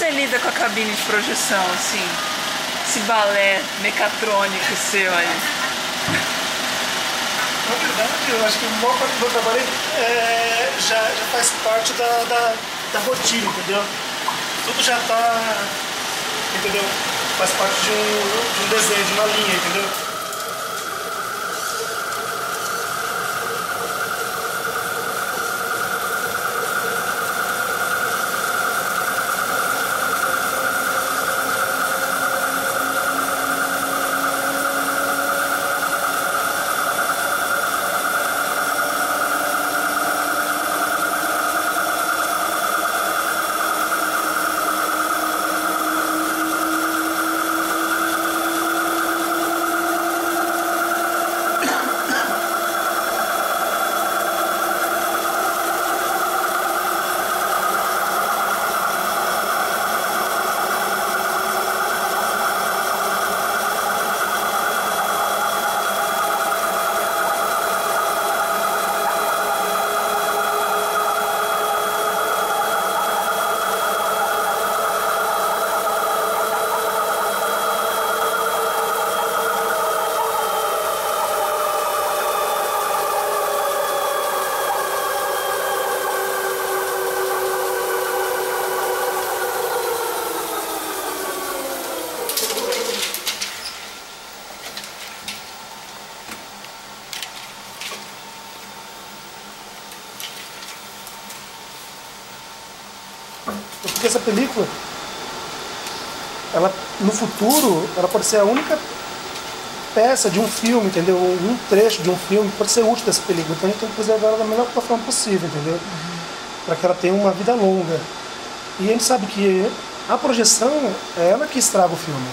você lida com a cabine de projeção, assim? Esse balé mecatrônico seu aí? Na verdade, eu acho que a maior parte do meu trabalho já faz parte da rotina, entendeu? Tudo já está, entendeu? Faz parte de um desenho, de uma linha, entendeu? Porque essa película, ela, no futuro, ela pode ser a única peça de um filme, entendeu? Um trecho de um filme que pode ser útil dessa película. Então a gente tem que preservar ela da melhor forma possível, entendeu? Para que ela tenha uma vida longa. E a gente sabe que a projeção é ela que estraga o filme.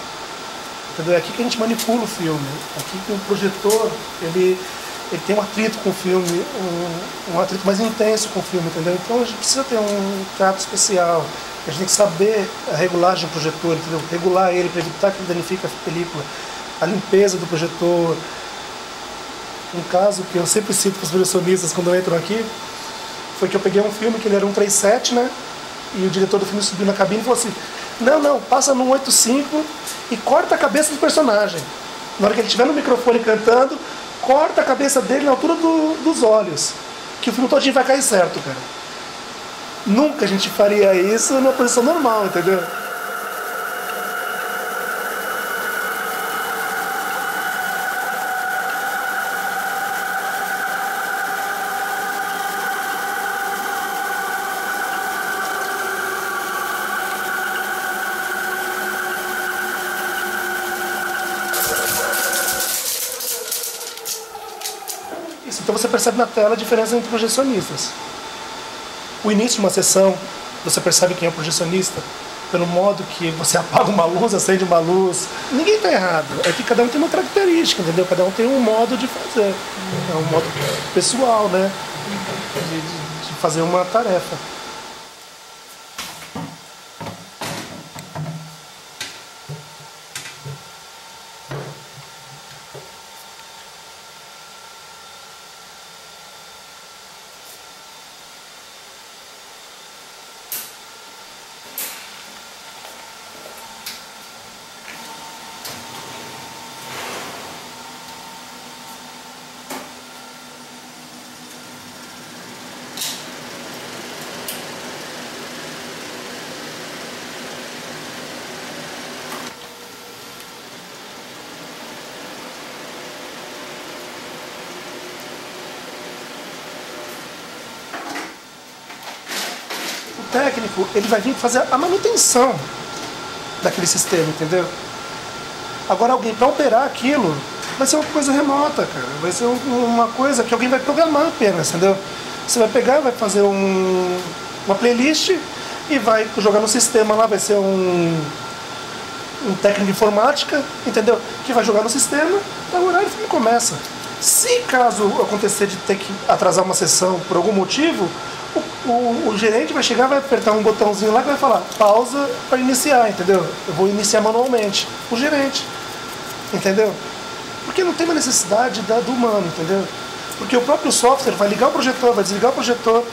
Entendeu? É aqui que a gente manipula o filme. Aqui que o projetor, ele tem um atrito com o filme, um atrito mais intenso com o filme, entendeu? Então a gente precisa ter um trato especial. A gente tem que saber a regulagem do projetor, entendeu? Regular ele para evitar que ele danifique a película. A limpeza do projetor. Um caso que eu sempre cito para os projecionistas quando entram aqui, foi que eu peguei um filme que ele era um 3.7, né? E o diretor do filme subiu na cabine e falou assim: não, passa no 8.5 e corta a cabeça do personagem. Na hora que ele estiver no microfone cantando, corta a cabeça dele na altura dos olhos, que o filme todinho vai cair certo, cara. Nunca a gente faria isso numa posição normal, entendeu? Então você percebe na tela a diferença entre projecionistas. O início de uma sessão, você percebe quem é o projecionista pelo modo que você apaga uma luz, acende uma luz. Ninguém está errado. É que cada um tem uma característica, entendeu? Cada um tem um modo de fazer. É um modo pessoal, né? De fazer uma tarefa. O técnico, ele vai vir fazer a manutenção daquele sistema, entendeu? Agora alguém para operar aquilo vai ser uma coisa remota, cara. Vai ser uma coisa que alguém vai programar apenas, entendeu? Você vai pegar, vai fazer uma playlist e vai jogar no sistema lá, vai ser um técnico de informática, entendeu? Que vai jogar no sistema, tá, o horário o filme começa. Se caso acontecer de ter que atrasar uma sessão por algum motivo, o gerente vai chegar, vai apertar um botãozinho lá que vai falar pausa para iniciar, entendeu? Eu vou iniciar manualmente. O gerente, entendeu? Porque não tem uma necessidade do humano, entendeu? Porque o próprio software vai ligar o projetor, vai desligar o projetor.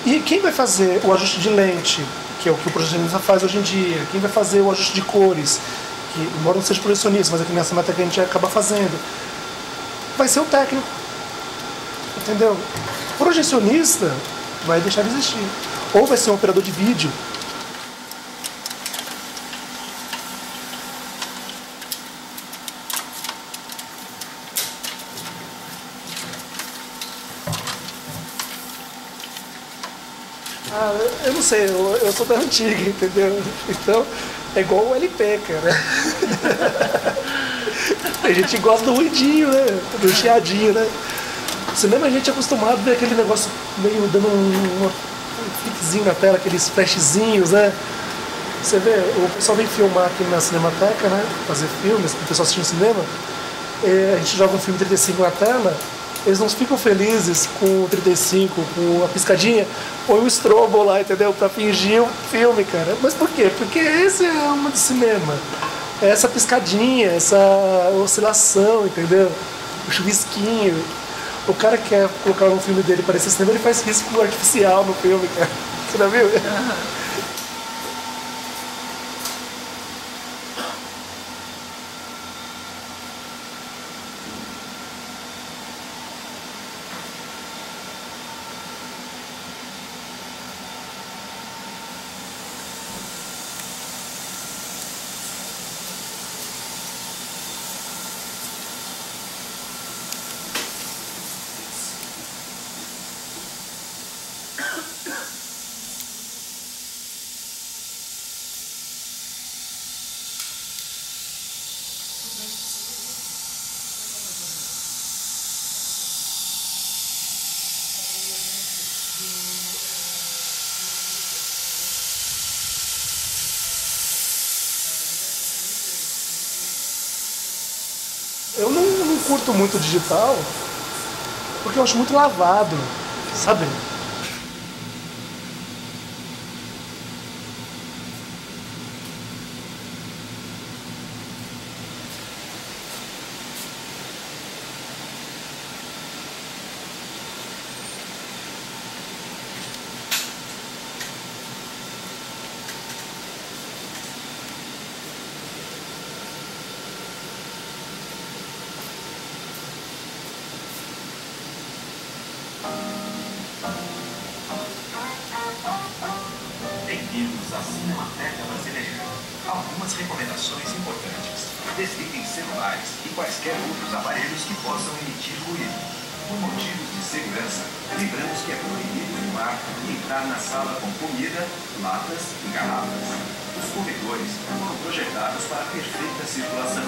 E quem vai fazer o ajuste de lente, que é o que o projecionista faz hoje em dia. Quem vai fazer o ajuste de cores, que embora não seja projecionista, mas aqui nessa matéria que a gente acaba fazendo, vai ser o técnico. Entendeu? Projecionista vai deixar de existir. Ou vai ser um operador de vídeo. Ah, eu não sei, eu sou da antiga, entendeu? Então, é igual o LP, cara. A gente gosta do ruidinho, né? Do chiadinho, né? No cinema a gente é acostumado a ver aquele negócio meio dando um flickzinho na tela, aqueles flashzinhos, né? Você vê, o pessoal vem filmar aqui na Cinemateca, né? Fazer filmes, o pessoal assistir no cinema. A gente joga um filme 35 na tela, eles não ficam felizes com o 35, com a piscadinha, põe o strobo lá, entendeu? Pra fingir o filme, cara. Mas por quê? Porque esse é uma de cinema. É essa piscadinha, essa oscilação, entendeu? O chuvisquinho. O cara que quer colocar no filme dele parecer cinema, ele faz risco artificial no filme, cara. Você já viu? Eu não curto muito digital, porque eu acho muito lavado, sabe? Bem-vindos à Cinemateca Brasileira. Algumas recomendações importantes. Desliguem celulares e quaisquer outros aparelhos que possam emitir ruído. Por motivos de segurança, lembramos que é proibido fumar e entrar na sala com comida, latas e garrafas. Os corredores foram projetados para perfeita circulação.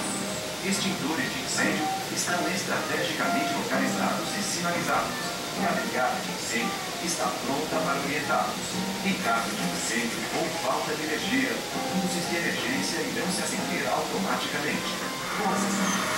Extintores de incêndio estão estrategicamente localizados e sinalizados. E a brigada de incêndio está pronta para orientá-los. Em caso de incêndio ou falta de energia, luzes de emergência irão se acender automaticamente. Boa sessão.